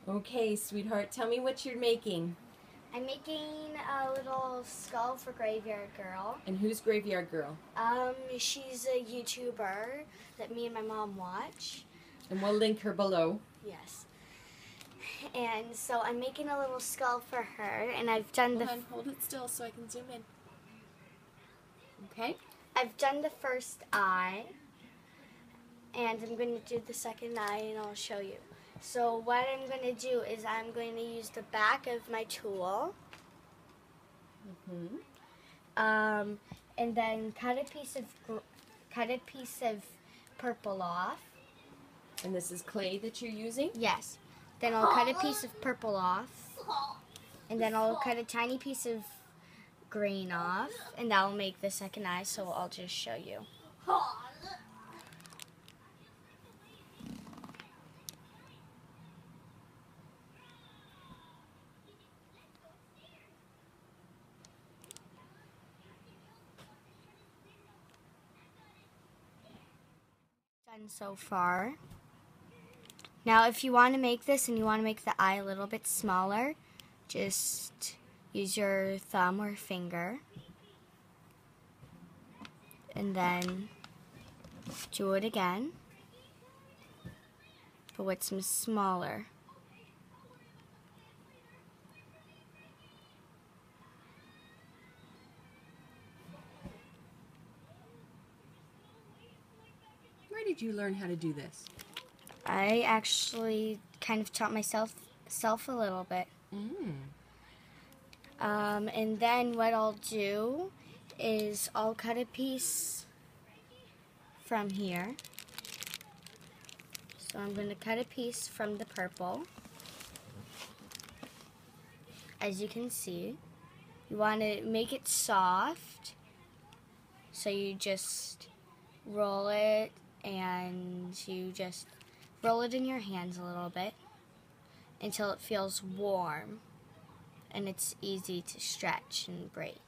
Okay, sweetheart, tell me what you're making. I'm making a little skull for Graveyard Girl. And who's Graveyard Girl? She's a YouTuber that me and my mom watch. And we'll link her below. Yes. And so I'm making a little skull for her, and I've done Hold it still so I can zoom in. Okay. I've done the first eye, and I'm going to do the second eye, and I'll show you. So what I'm going to do is I'm going to use the back of my tool, and then cut a piece of purple off. And this is clay that you're using? Yes. Then I'll cut a piece of purple off, and then I'll cut a tiny piece of green off, and that will make the second eye. So I'll just show you. Done so far. Now if you want to make this and you want to make the eye a little bit smaller, just use your thumb or finger and then do it again, but with some smaller. Where did you learn how to do this? I actually kind of taught myself a little bit. And then what I'll do is I'll cut a piece from here. So I'm going to cut a piece from the purple. As you can see, you want to make it soft. So you just roll it, and you just roll it in your hands a little bit until it feels warm and it's easy to stretch and break.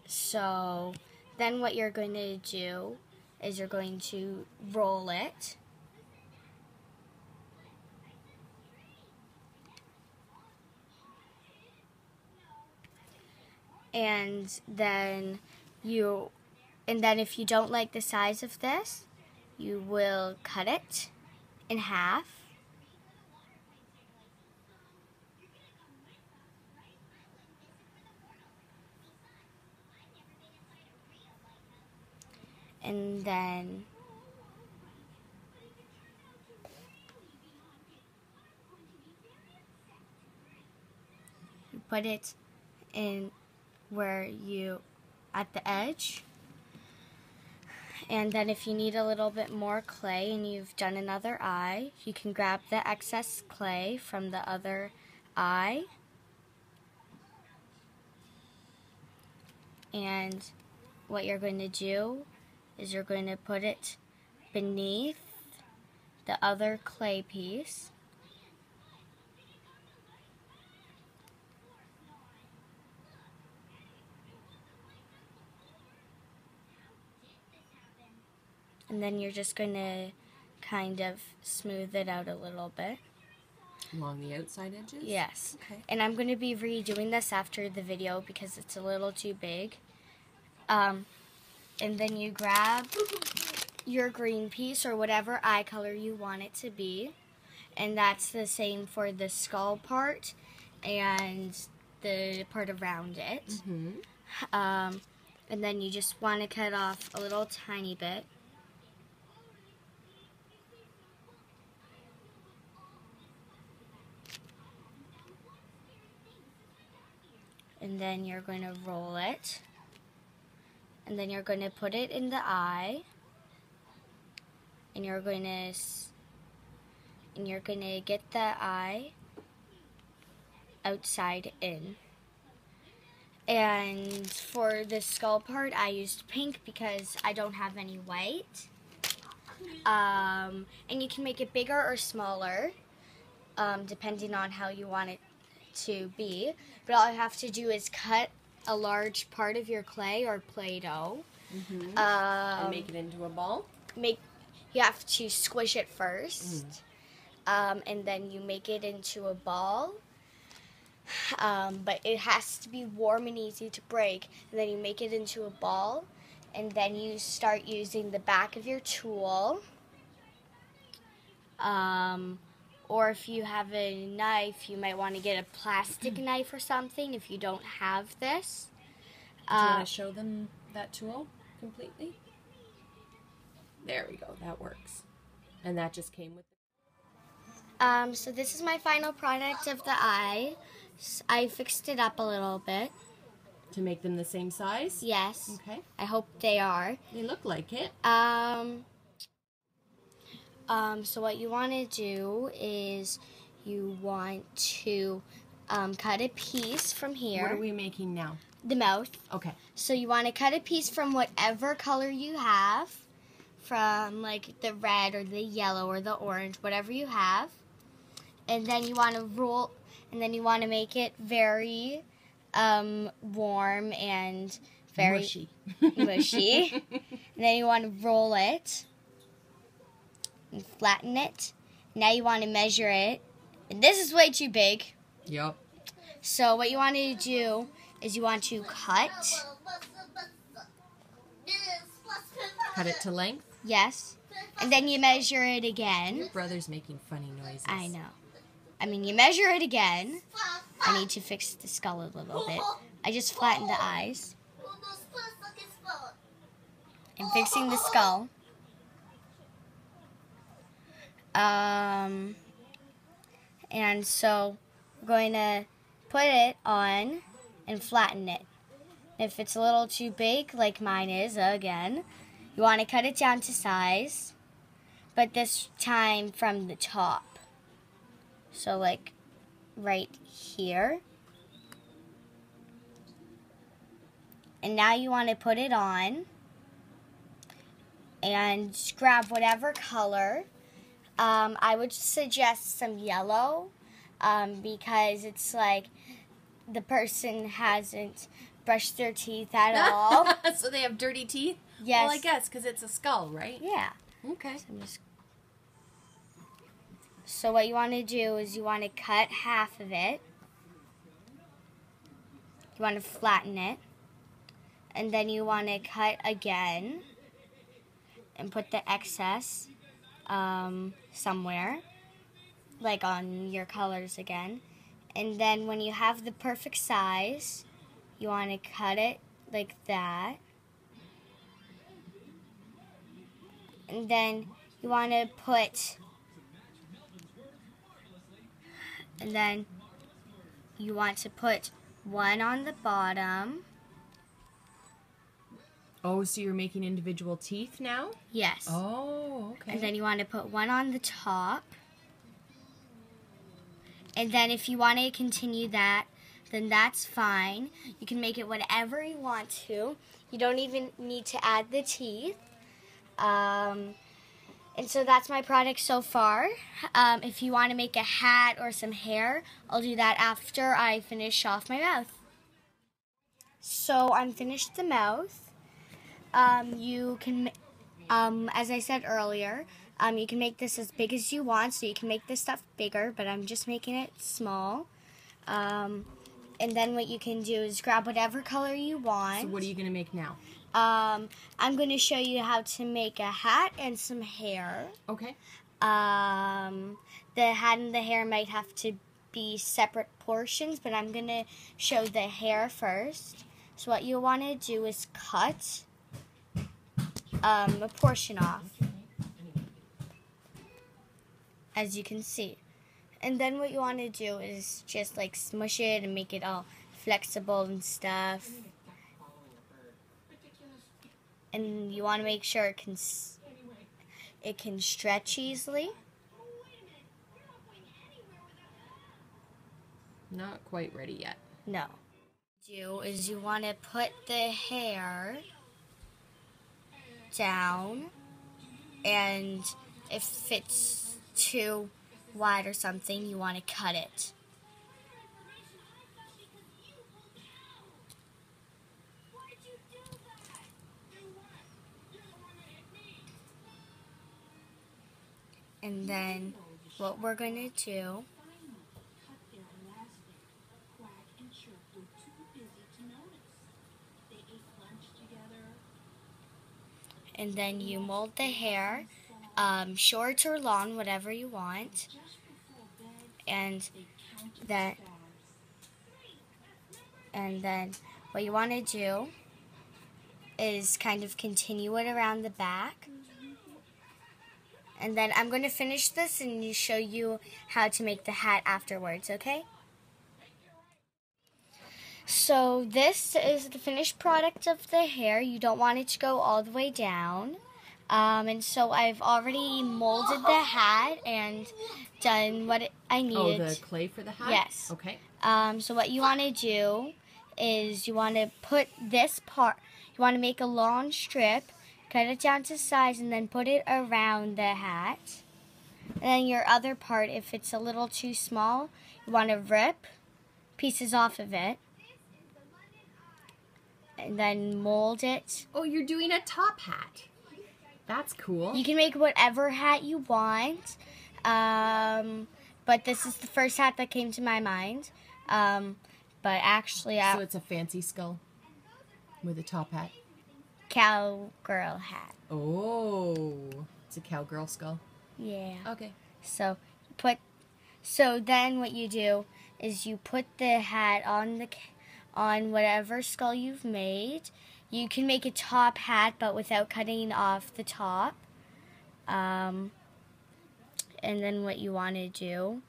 So then what you're going to do is you're going to roll it, and then if you don't like the size of this, you will cut it in half. And then you put it in at the edge. And then if you need a little bit more clay and you've done another eye, you can grab the excess clay from the other eye. And what you're going to do is you're going to put it beneath the other clay piece. And then you're just going to kind of smooth it out a little bit. Along the outside edges? Yes. Okay. And I'm going to be redoing this after the video because it's a little too big. And then you grab your green piece or whatever eye color you want it to be. And that's the same for the skull part and the part around it. And then you just want to cut off a little tiny bit. And then you're going to roll it. And then you're going to put it in the eye. And you're going to get the eye outside in. And for the skull part, I used pink because I don't have any white. And you can make it bigger or smaller, depending on how you want it to be. But all you have to do is cut a large part of your clay or Play-Doh. And make it into a ball? You have to squish it first. and then you make it into a ball. But it has to be warm and easy to break. And then you make it into a ball, and then you start using the back of your tool. Or if you have a knife, you might want to get a plastic knife or something if you don't have this. Do you want to show them that tool completely? There we go. That works. And that just came with So this is my final product of the eye. I fixed it up a little bit. to make them the same size? Yes. Okay. I hope they are. They look like it. So what you want to do is you want to cut a piece from here. What are we making now? The mouth. Okay. So you want to cut a piece from whatever color you have, from like the red or the yellow or the orange, whatever you have. And then you want to roll, and then you want to make it very warm and very mushy. mushy. And then you want to roll it and flatten it. Now you want to measure it. And this is way too big. Yep. So what you want to do is you want to cut. Cut it to length. Yes. And then you measure it again. Your brother's making funny noises. I know. I mean, you measure it again. I need to fix the skull a little bit. I just flattened the eyes. I'm fixing the skull. And so we're going to put it on and flatten it. If it's a little too big, like mine is, again, you want to cut it down to size, but this time from the top. So like right here. And now you want to put it on and grab whatever color. I would suggest some yellow because it's like the person hasn't brushed their teeth at all. So they have dirty teeth? Yes. Well, I guess because it's a skull, right? Yeah. Okay. So what you want to do is you want to cut half of it. You want to flatten it. And then you want to cut again and put the excess somewhere, like on your colors again. And then when you have the perfect size, you want to cut it like that. And then you want to put, and then you want to put one on the bottom. Oh, so you're making individual teeth now? Yes. Oh, okay. And then you want to put one on the top. And then if you want to continue that, then that's fine. You can make it whatever you want to. You don't even need to add the teeth. And so that's my product so far. If you want to make a hat or some hair, I'll do that after I finish off my mouth. So I'm finished the mouth. You can, as I said earlier, you can make this as big as you want, so you can make this stuff bigger, but I'm just making it small. And then what you can do is grab whatever color you want. So what are you going to make now? I'm going to show you how to make a hat and some hair. Okay. The hat and the hair might have to be separate portions, but I'm going to show the hair first. So what you want to do is cut a portion off, as you can see. And then what you want to do is just like smush it and make it all flexible and stuff. And you want to make sure it can stretch easily. Not quite ready yet. No. Do is you want to put the hair down, and if it's too wide or something, you want to cut it. And then what we're going to do and then you mold the hair, short or long, whatever you want, and then what you want to do is kind of continue it around the back. And then I'm going to finish this and show you how to make the hat afterwards, okay? So this is the finished product of the hair. You don't want it to go all the way down. And so I've already molded the hat and done what I needed. Oh, the clay for the hat? Yes. Okay. So what you want to do is you want to put this part, you want to make a long strip, cut it down to size, and then put it around the hat. And then your other part, if it's a little too small, you want to rip pieces off of it. And then mold it. Oh, you're doing a top hat. That's cool. You can make whatever hat you want. But this is the first hat that came to my mind. But actually, so it's a fancy skull with a top hat. Cowgirl hat. Oh, it's a cowgirl skull. Yeah. Okay. So then what you do is you put the hat on whatever skull you've made. You can make a top hat, but without cutting off the top. And then what you want to do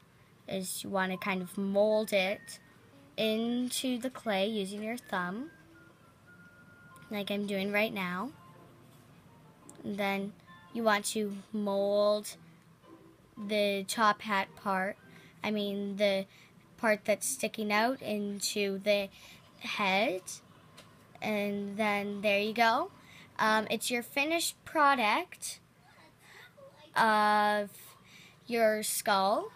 is you want to kind of mold it into the clay using your thumb, like I'm doing right now. And then you want to mold the top hat part, the part that's sticking out, into the head. And then there you go. It's your finished product of your skull.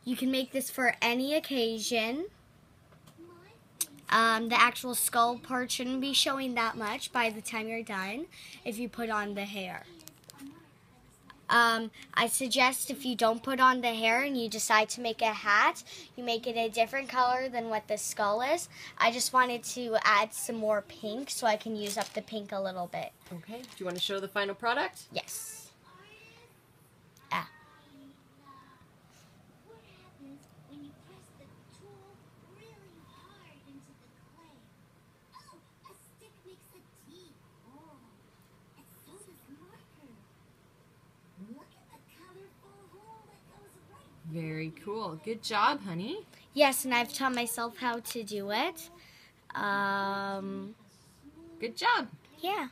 You can make this for any occasion. The actual skull part shouldn't be showing that much by the time you're done if you put on the hair. I suggest if you don't put on the hair and you decide to make a hat, you make it a different color than what the skull is. I just wanted to add some more pink so I can use up the pink a little bit. Okay. Do you want to show the final product? Yes. Very cool. Good job, honey. Yes, and I've taught myself how to do it. Good job. Yeah.